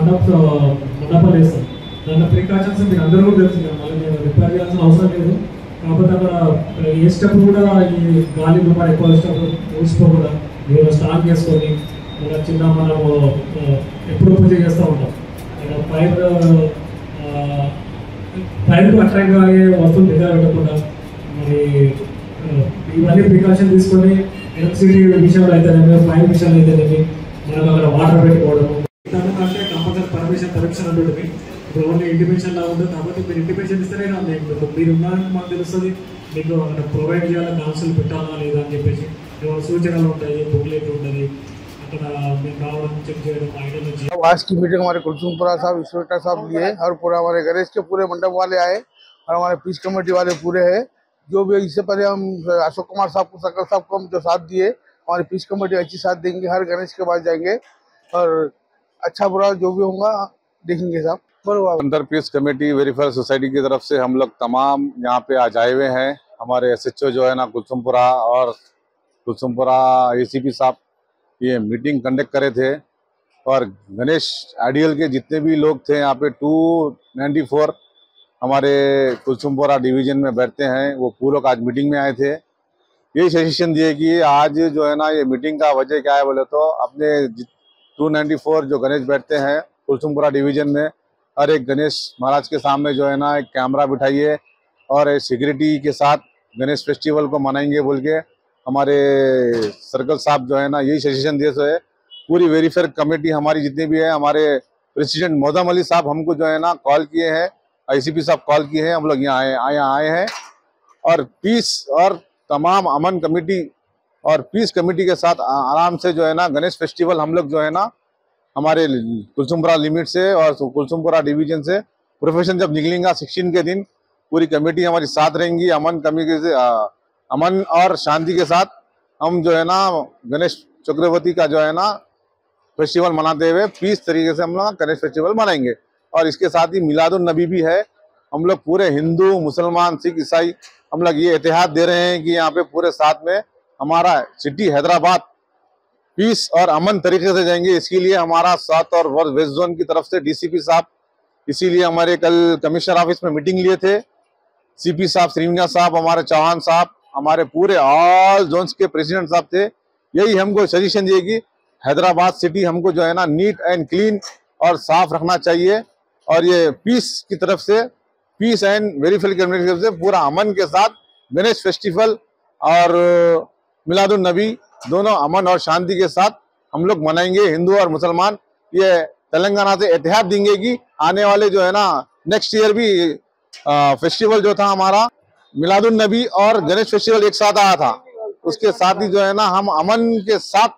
మండపాలు వేస్తాం. దాంట్లో ప్రికాషన్స్ మీకు అందరూ కూడా తెలుసు కదా, మళ్ళీ నేను రిపేర్ చేయాల్సిన అవసరం లేదు. కాకపోతే అక్కడ వేసేటప్పుడు కూడా ఈ గాలి దుమారం ఎక్కువ వేసేటప్పుడు ఊసిపోకుండా మీరు స్టాక్ చేసుకొని ఇలా చిన్న మనము ఎప్పుడు పూజ చేస్తూ ఉంటాం. ఫైర్కు అట్రాక్ట్ అయ్యే వస్తువులు దగ్గర పెట్టకుండా మరి ఇవన్నీ ప్రికాషన్ తీసుకొని ఎలక్ట్రిసిటీ విషయంలో అయితేనేమి, ఫైర్ విషయంలో అయితేనేమి మనం అక్కడ వాటర్ పెట్టుకోవడము. అంటే కంపల్సరీ పర్మిషన్ ఉంటుంది. ఇప్పుడు ఓన్లీ ఇంటిమేషన్ లాగా ఉంటుంది. కాబట్టి మీరు ఇంటిమేషన్ ఇస్తేనే కాదు, మీరు ఉన్నారని మాకు తెలుస్తుంది. మీకు అక్కడ ప్రొవైడ్ చేయాలని కౌన్సిల్ పెట్టాలా లేదా అని చెప్పేసి సూచనలు ఉంటాయి, బుక్లెట్ ఉంటుంది. आज की मीटिंग हमारे कुलसुमपुरा साहब, इंस्पेक्टर साहब लिए और पूरा हमारे गणेश के पूरे मंडप वाले आए और हमारे पीस कमेटी वाले पूरे हैं। जो भी इससे पहले हम अशोक कुमार साहब को, सकल साहब को हम जो साथ दिए, हमारी पीस कमेटी अच्छी साथ देंगे। हर गणेश के पास जाएंगे और अच्छा बुरा जो भी होगा देखेंगे साहब। अंदर पीस कमेटी वेरीफेयर सोसाइटी की तरफ से हम लोग तमाम यहाँ पे आज आए हुए हैं। हमारे SHO जो है ना कुलसुमपुरा और कुलसुमपुरा ACP साहब ये मीटिंग कंडक्ट करे थे और गणेश आइडियल के जितने भी लोग थे यहाँ पे 294 हमारे कुलसुमपुरा डिवीजन में बैठते हैं, वो पूरे लोग आज मीटिंग में आए थे। यही सजेशन दिए कि आज जो है ना ये मीटिंग का वजह क्या है बोले तो अपने 294 जो गणेश बैठते हैं कुलसुमपुरा डिवीजन में, हर एक गणेश महाराज के सामने जो है ना एक कैमरा बिठाइए और सिक्योरिटी के साथ गणेश फेस्टिवल को मनाएंगे बोल के हमारे सर्कल साहब जो है ना यही सजेशन दिए। सो है पूरी वेरीफेयर कमेटी हमारी जितनी भी है, हमारे प्रेसिडेंट मोहम्मद अली साहब हमको जो है ना कॉल किए हैं, ICP साहब कॉल किए हैं, हम लोग यहाँ आए हैं और पीस और तमाम अमन कमेटी और पीस कमेटी के साथ आराम से जो है ना गणेश फेस्टिवल हम लोग जो है ना हमारे कुलसुमपुरा लिमिट से और कुलसुमपुरा डिवीजन से प्रोफेशन जब निकलेगा 16 के दिन पूरी कमेटी हमारी साथ रहेंगी। अमन कमेटी से अमन और शांति के साथ हम जो है ना गणेश चक्रवर्ती का जो है ना फेस्टिवल मनाते हुए पीस तरीके से हम लोग गणेश फेस्टिवल मनाएंगे। और इसके साथ ही मिलादुन नबी भी है। हम लोग पूरे हिंदू, मुसलमान, सिख, ईसाई हम लोग ये इतिहाद दे रहे हैं कि यहाँ पे पूरे साथ में हमारा सिटी हैदराबाद पीस और अमन तरीके से जाएंगे। इसके लिए हमारा साउथ और वेस्ट जोन की तरफ से DCP साहब, इसीलिए हमारे कल कमिश्नर ऑफिस में मीटिंग लिए थे। CP साहब, श्रीनिवास साहब, हमारे चौहान साहब, हमारे पूरे ऑल जोन्स के प्रेसिडेंट साहब थे। यही हमको सजेशन दिए कि हैदराबाद सिटी हमको जो है ना नीट एंड क्लीन और साफ रखना चाहिए और ये पीस की तरफ से, पीस एंड वेरीफेयर कमेटी की तरफ से पूरा अमन के साथ गणेश फेस्टिवल और मिलादुन नबी दोनों अमन और शांति के साथ हम लोग मनाएंगे। हिंदू और मुसलमान ये तेलंगाना से एहतियात देंगे कि आने वाले जो है ना नेक्स्ट ईयर भी फेस्टिवल जो था हमारा मिलादुन नबी और गणेश फेस्टिवल एक साथ आया था, उसके साथ ही जो है ना हम अमन के साथ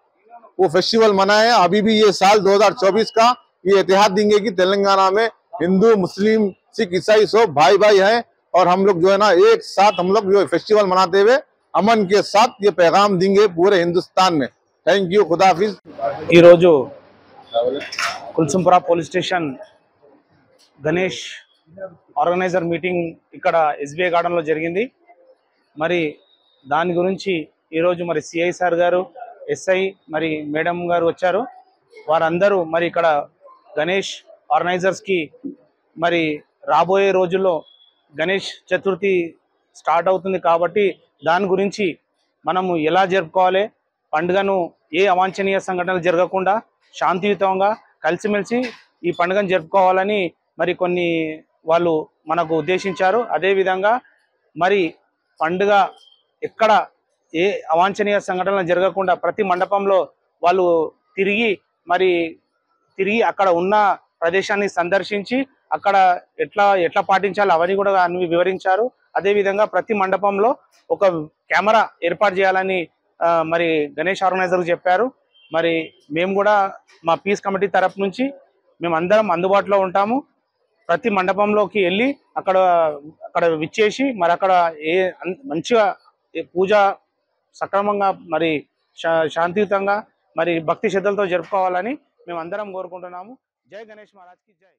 वो फेस्टिवल मनाए। अभी भी ये साल 2024 का ये एहतियात देंगे कि तेलंगाना में हिंदू, मुस्लिम, सिख, ईसाई सब भाई भाई हैं और हम लोग जो है ना एक साथ हम लोग जो फेस्टिवल मनाते हुए अमन के साथ ये पैगाम देंगे पूरे हिंदुस्तान में। थैंक यू, खुदा हाफिज। Kulsumpura police station Ganesh organizer meeting ఇక్కడ SBI గార్డెన్లో జరిగింది. మరి దాని గురించి ఈరోజు మరి CI సార్ గారు, SI మరి మేడం గారు వచ్చారు. వారందరూ మరి ఇక్కడ గణేష్ ఆర్గనైజర్స్కి మరి రాబోయే రోజుల్లో గణేష్ చతుర్థి స్టార్ట్ అవుతుంది కాబట్టి దాని గురించి మనము ఎలా జరుపుకోవాలి, పండుగను ఏ అవాంఛనీయ సంఘటనలు జరగకుండా శాంతియుతంగా కలిసిమెలిసి ఈ పండుగను జరుపుకోవాలని మరి కొన్ని వాళ్ళు మనకు ఉద్దేశించారు. అదేవిధంగా మరి పండుగ ఎక్కడ ఏ అవాంఛనీయ సంఘటనలు జరగకుండా ప్రతి మండపంలో వాళ్ళు తిరిగి అక్కడ ఉన్న ప్రదేశాన్ని సందర్శించి అక్కడ ఎట్లా పాటించాలి అవన్నీ కూడా అన్ని వివరించారు. అదేవిధంగా ప్రతి మండపంలో ఒక కెమెరా ఏర్పాటు చేయాలని మరి గణేష్ ఆర్గనైజర్కి చెప్పారు. మరి మేము కూడా మా పీస్ కమిటీ తరపు నుంచి మేము అందరం అందుబాటులో ఉంటాము. ప్రతి మండపంలోకి వెళ్ళి అక్కడ విచ్చేసి మరి అక్కడ మంచిగా పూజ సక్రమంగా మరి శాంతియుతంగా మరి భక్తి శ్రద్ధలతో జరుపుకోవాలని మేము అందరం కోరుకుంటున్నాము. జై గణేష్ మహారాజ్ కి జై.